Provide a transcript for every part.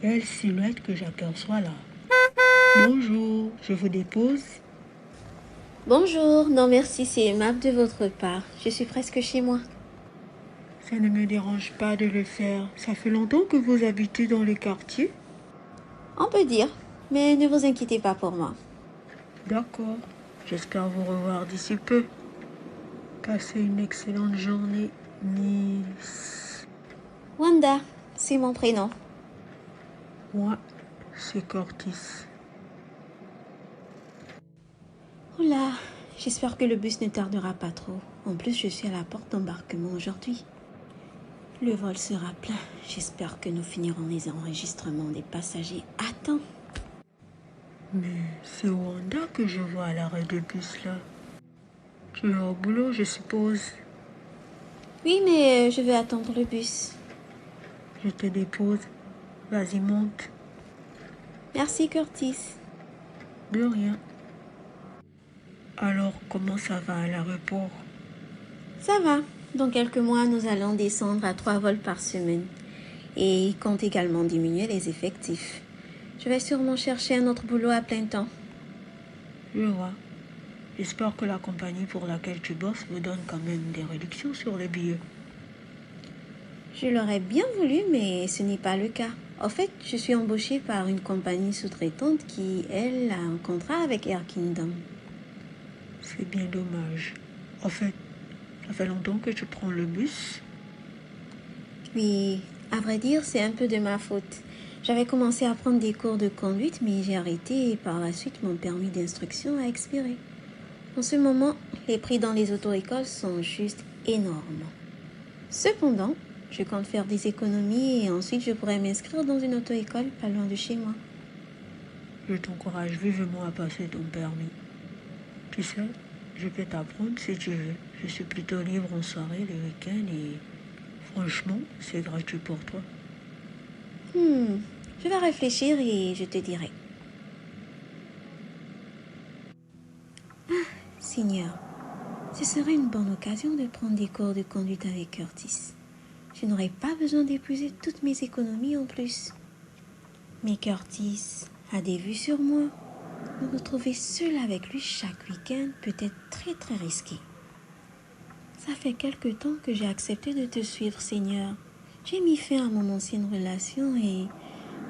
Belle silhouette que j'aperçois là. Bonjour, je vous dépose. Bonjour, non merci, c'est aimable de votre part. Je suis presque chez moi. Ça ne me dérange pas de le faire. Ça fait longtemps que vous habitez dans le quartier? On peut dire, mais ne vous inquiétez pas pour moi. D'accord. J'espère vous revoir d'ici peu. Passez une excellente journée, Miss. Wanda, c'est mon prénom. Moi, c'est Curtis. Oula, j'espère que le bus ne tardera pas trop. En plus, je suis à la porte d'embarquement aujourd'hui. Le vol sera plein. J'espère que nous finirons les enregistrements des passagers à temps. Mais c'est Wanda que je vois à l'arrêt de bus là. Tu es au boulot, je suppose. Oui, mais je vais attendre le bus. Je te dépose. Vas-y, monte. Merci, Curtis. De rien. Alors, comment ça va à l'aéroport? Ça va. Dans quelques mois, nous allons descendre à 3 vols par semaine. Et il compte également diminuer les effectifs. Je vais sûrement chercher un autre boulot à plein temps. Je vois. J'espère que la compagnie pour laquelle tu bosses vous donne quand même des réductions sur les billets. Je l'aurais bien voulu, mais ce n'est pas le cas. En fait, je suis embauchée par une compagnie sous-traitante qui, elle, a un contrat avec Air Kingdom. C'est bien dommage. En fait, ça fait longtemps que tu prends le bus. Oui, à vrai dire, c'est un peu de ma faute. J'avais commencé à prendre des cours de conduite, mais j'ai arrêté et par la suite, mon permis d'instruction a expiré. En ce moment, les prix dans les auto-écoles sont juste énormes. Cependant, je compte faire des économies et ensuite je pourrai m'inscrire dans une auto-école pas loin de chez moi. Je t'encourage vivement à passer ton permis. Tu sais, je peux t'apprendre si tu veux. Je suis plutôt libre en soirée, les week-ends et franchement, c'est gratuit pour toi. Je vais réfléchir et je te dirai. Seigneur, ce serait une bonne occasion de prendre des cours de conduite avec Curtis. Je n'aurai pas besoin d'épuiser toutes mes économies en plus. Mais Curtis a des vues sur moi. Me retrouver seule avec lui chaque week-end peut être très très risqué. Ça fait quelque temps que j'ai accepté de te suivre, Seigneur. J'ai mis fin à mon ancienne relation et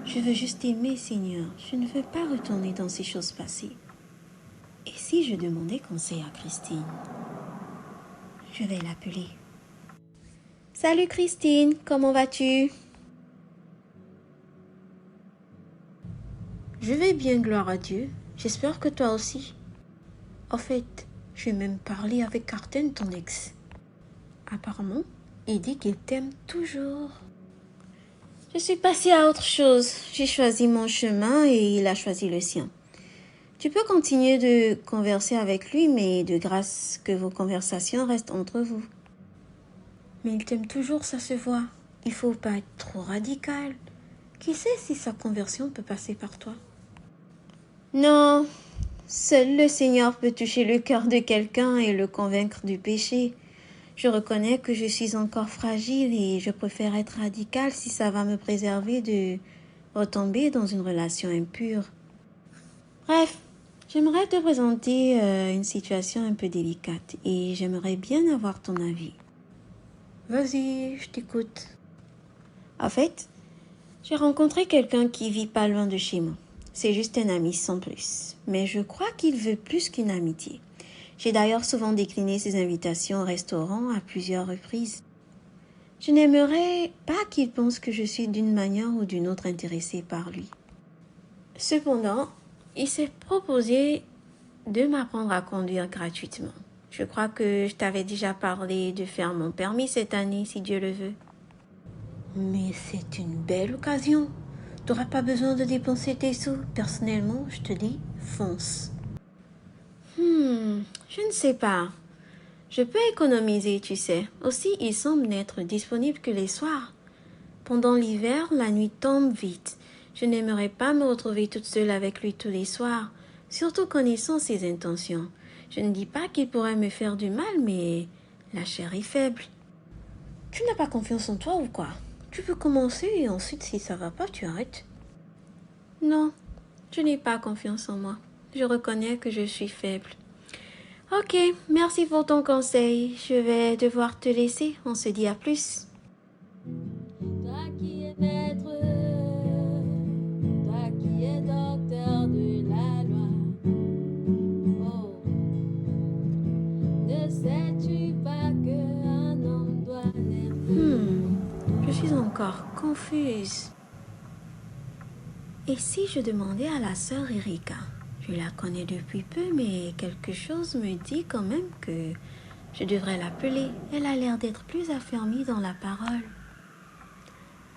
je veux juste t'aimer, Seigneur. Je ne veux pas retourner dans ces choses passées. Et si je demandais conseil à Christine? Je vais l'appeler. Salut Christine, comment vas-tu? Je vais bien, gloire à Dieu. J'espère que toi aussi. En fait, j'ai même parlé avec Carten, ton ex. Apparemment, il dit qu'il t'aime toujours. Je suis passée à autre chose. J'ai choisi mon chemin et il a choisi le sien. Tu peux continuer de converser avec lui, mais de grâce que vos conversations restent entre vous. Mais il t'aime toujours, ça se voit. Il faut pas être trop radical. Qui sait si sa conversion peut passer par toi? Non, seul le Seigneur peut toucher le cœur de quelqu'un et le convaincre du péché. Je reconnais que je suis encore fragile et je préfère être radicale si ça va me préserver de retomber dans une relation impure. Bref, j'aimerais te présenter une situation un peu délicate et j'aimerais bien avoir ton avis. Vas-y, je t'écoute. En fait, j'ai rencontré quelqu'un qui vit pas loin de chez moi. C'est juste un ami sans plus. Mais je crois qu'il veut plus qu'une amitié. J'ai d'ailleurs souvent décliné ses invitations au restaurant à plusieurs reprises. Je n'aimerais pas qu'il pense que je suis d'une manière ou d'une autre intéressée par lui. Cependant, il s'est proposé de m'apprendre à conduire gratuitement. Je crois que je t'avais déjà parlé de faire mon permis cette année, si Dieu le veut. Mais c'est une belle occasion. Tu n'auras pas besoin de dépenser tes sous. Personnellement, je te dis, fonce. Je ne sais pas. Je peux économiser, tu sais. Aussi, il semble n'être disponible que les soirs. Pendant l'hiver, la nuit tombe vite. Je n'aimerais pas me retrouver toute seule avec lui tous les soirs, surtout connaissant ses intentions. Je ne dis pas qu'il pourrait me faire du mal, mais la chair est faible. Tu n'as pas confiance en toi ou quoi? Tu peux commencer et ensuite, si ça va pas, tu arrêtes. Non, je n'ai pas confiance en moi. Je reconnais que je suis faible. Ok, merci pour ton conseil. Je vais devoir te laisser. On se dit à plus. Toi qui es maître, toi qui es docteur de la loi, oh, ne sais-tu pas qu'un homme doit naître? Je suis encore confuse. Et si je demandais à la sœur Erika? Je la connais depuis peu, mais quelque chose me dit quand même que je devrais l'appeler. Elle a l'air d'être plus affermie dans la parole.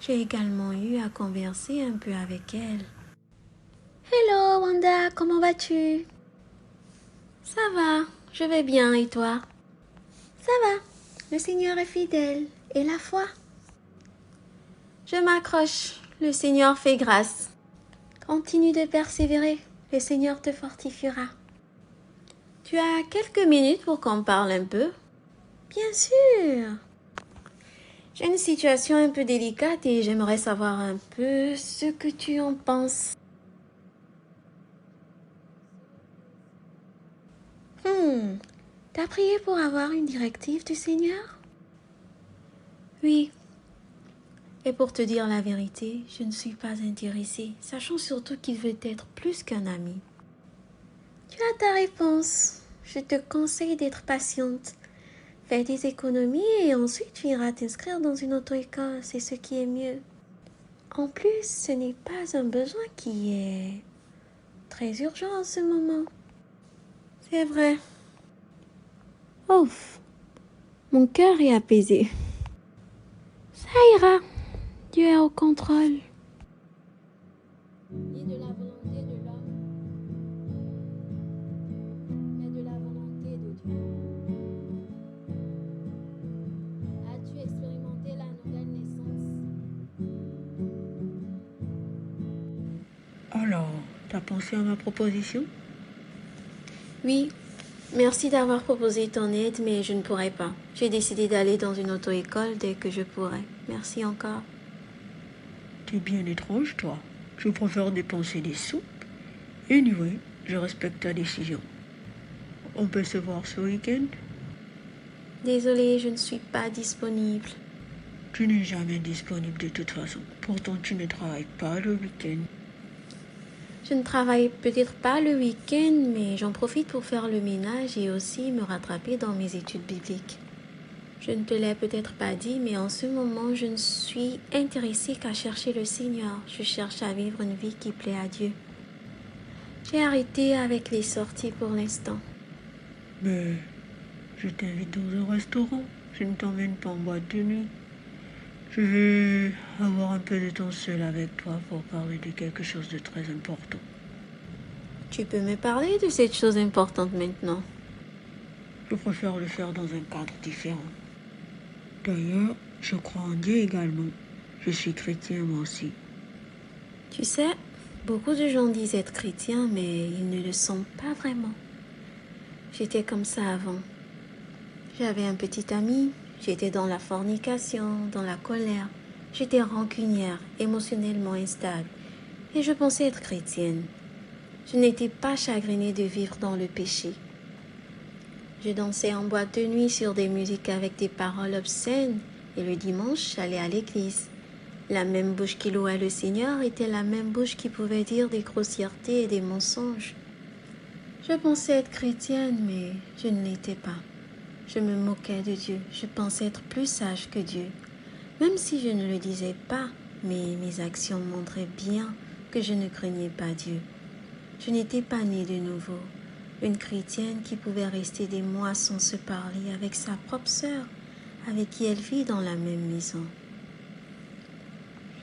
J'ai également eu à converser un peu avec elle. Hello Wanda, comment vas-tu? Ça va, je vais bien et toi? Ça va, le Seigneur est fidèle. Et la foi? Je m'accroche, le Seigneur fait grâce. Continue de persévérer, le Seigneur te fortifiera. Tu as quelques minutes pour qu'on parle un peu? Bien sûr. J'ai une situation un peu délicate et j'aimerais savoir un peu ce que tu en penses. T'as prié pour avoir une directive du Seigneur? Oui. Et pour te dire la vérité, je ne suis pas intéressée, sachant surtout qu'il veut être plus qu'un ami. Tu as ta réponse. Je te conseille d'être patiente. Fais des économies et ensuite tu iras t'inscrire dans une auto-école, c'est ce qui est mieux. En plus, ce n'est pas un besoin qui est très urgent en ce moment. C'est vrai. Ouf, mon cœur est apaisé. Ça ira. Dieu est au contrôle. Ni de la volonté de l'homme, mais de la volonté de Dieu. As-tu expérimenté la nouvelle naissance? Alors, t'as pensé à ma proposition? Oui, merci d'avoir proposé ton aide, mais je ne pourrai pas. J'ai décidé d'aller dans une auto-école dès que je pourrai. Merci encore. T'es bien étrange, toi. Je préfère dépenser des sous. Anyway, je respecte ta décision. On peut se voir ce week-end? Désolée, je ne suis pas disponible. Tu n'es jamais disponible de toute façon. Pourtant, tu ne travailles pas le week-end. Je ne travaille peut-être pas le week-end, mais j'en profite pour faire le ménage et aussi me rattraper dans mes études bibliques. Je ne te l'ai peut-être pas dit, mais en ce moment, je ne suis intéressée qu'à chercher le Seigneur. Je cherche à vivre une vie qui plaît à Dieu. J'ai arrêté avec les sorties pour l'instant. Mais je t'invite dans un restaurant. Je ne t'emmène pas en boîte de nuit. Je vais avoir un peu de temps seul avec toi pour parler de quelque chose de très important. Tu peux me parler de cette chose importante maintenant? Je préfère le faire dans un cadre différent. D'ailleurs, je crois en Dieu également. Je suis chrétien moi aussi. Tu sais, beaucoup de gens disent être chrétiens, mais ils ne le sont pas vraiment. J'étais comme ça avant. J'avais un petit ami, j'étais dans la fornication, dans la colère. J'étais rancunière, émotionnellement instable, et je pensais être chrétienne. Je n'étais pas chagrinée de vivre dans le péché. Je dansais en boîte de nuit sur des musiques avec des paroles obscènes, et le dimanche, j'allais à l'église. La même bouche qui louait le Seigneur était la même bouche qui pouvait dire des grossièretés et des mensonges. Je pensais être chrétienne, mais je ne l'étais pas. Je me moquais de Dieu. Je pensais être plus sage que Dieu. Même si je ne le disais pas, mais mes actions montraient bien que je ne craignais pas Dieu. Je n'étais pas née de nouveau. Une chrétienne qui pouvait rester des mois sans se parler avec sa propre sœur, avec qui elle vit dans la même maison.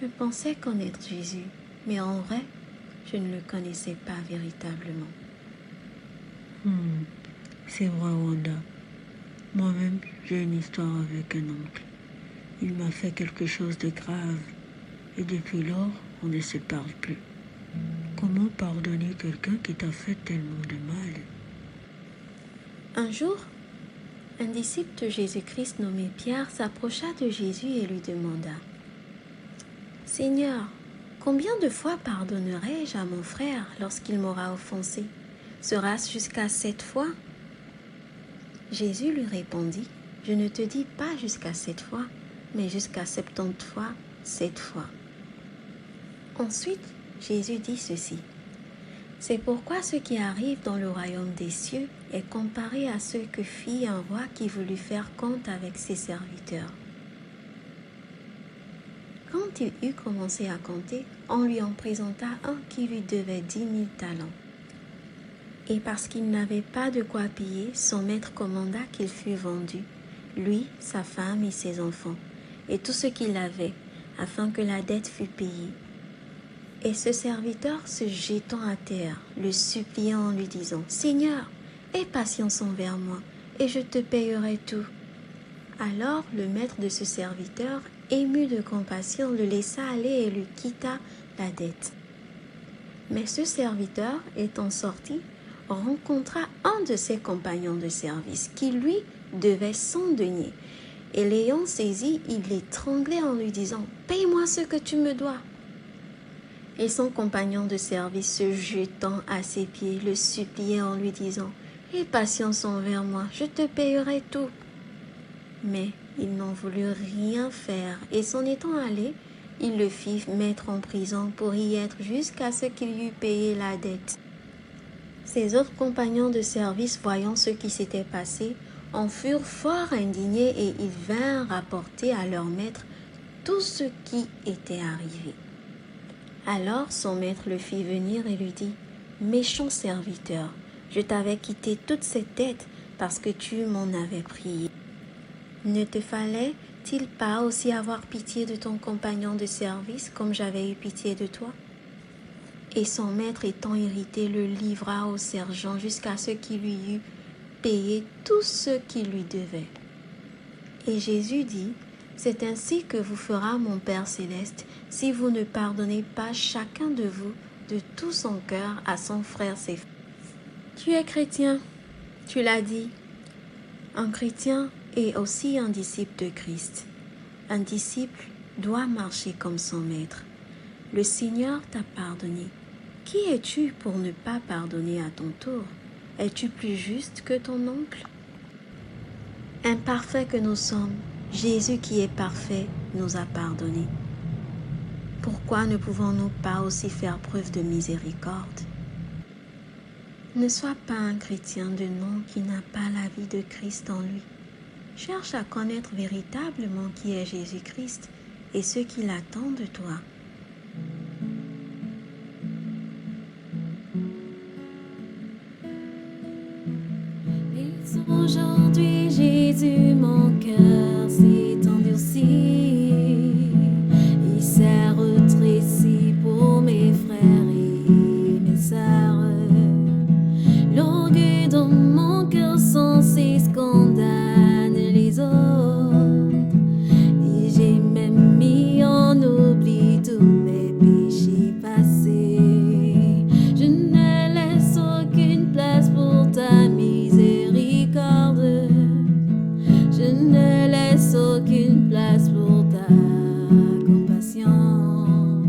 Je pensais connaître Jésus, mais en vrai, je ne le connaissais pas véritablement. C'est vrai, Wanda. Moi-même, j'ai une histoire avec un oncle. Il m'a fait quelque chose de grave. Et depuis lors, on ne se parle plus. Comment pardonner quelqu'un qui t'a fait tellement de mal? Un jour, un disciple de Jésus-Christ nommé Pierre s'approcha de Jésus et lui demanda: Seigneur, combien de fois pardonnerai-je à mon frère lorsqu'il m'aura offensé? Sera-ce jusqu'à 7 fois? Jésus lui répondit, je ne te dis pas jusqu'à 7 fois, mais jusqu'à 70 fois, 7 fois. Ensuite, Jésus dit ceci. C'est pourquoi ce qui arrive dans le royaume des cieux est comparé à ce que fit un roi qui voulut faire compte avec ses serviteurs. Quand il eut commencé à compter, on lui en présenta un qui lui devait 10 000 talents. Et parce qu'il n'avait pas de quoi payer, son maître commanda qu'il fût vendu, lui, sa femme et ses enfants, et tout ce qu'il avait, afin que la dette fût payée. Et ce serviteur, se jetant à terre, le suppliait en lui disant, « Seigneur, aie patience envers moi, et je te payerai tout. » Alors le maître de ce serviteur, ému de compassion, le laissa aller et lui quitta la dette. Mais ce serviteur, étant sorti, rencontra un de ses compagnons de service qui lui devait 100 deniers. Et l'ayant saisi, il l'étranglait en lui disant « Paye-moi ce que tu me dois !» Et son compagnon de service, se jetant à ses pieds, le suppliait en lui disant « Aie patience envers moi, je te payerai tout. » Mais il n'en voulut rien faire, et s'en étant allé, il le fit mettre en prison pour y être jusqu'à ce qu'il eût payé la dette. Ses autres compagnons de service, voyant ce qui s'était passé, en furent fort indignés et ils vinrent rapporter à leur maître tout ce qui était arrivé. Alors son maître le fit venir et lui dit « Méchant serviteur, je t'avais quitté toute cette dette parce que tu m'en avais prié. Ne te fallait-il pas aussi avoir pitié de ton compagnon de service comme j'avais eu pitié de toi ?» Et son maître étant irrité le livra au sergent jusqu'à ce qu'il lui eût payé tout ce qu'il lui devait. Et Jésus dit, c'est ainsi que vous fera mon Père céleste si vous ne pardonnez pas chacun de vous de tout son cœur à son frère ses frères. Tu es chrétien, tu l'as dit. Un chrétien est aussi un disciple de Christ. Un disciple doit marcher comme son maître. Le Seigneur t'a pardonné. Qui es-tu pour ne pas pardonner à ton tour? Es-tu plus juste que ton oncle? Imparfaits que nous sommes, Jésus qui est parfait nous a pardonné. Pourquoi ne pouvons-nous pas aussi faire preuve de miséricorde? Ne sois pas un chrétien de nom qui n'a pas la vie de Christ en lui. Cherche à connaître véritablement qui est Jésus-Christ et ce qu'il attend de toi. Aujourd'hui, Jésus, mon cœur s'est endurci. Il s'est retréci pour mes frères et mes sœurs. L'orgueil dans mon cœur sans cesse condamne les autres. Et j'ai même mis en oubli tous mes péchés passés. Je ne laisse aucune place pour ta miséricorde. Je ne laisse aucune place pour ta compassion.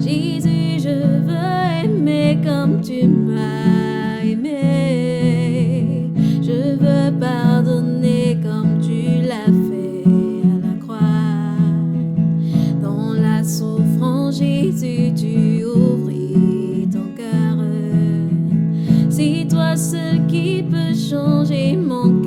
Jésus, je veux aimer comme tu m'as aimé. Je veux pardonner comme tu l'as fait à la croix. Dans la souffrance, Jésus, tu ouvris ton cœur. C'est toi seul qui peux changer mon cœur.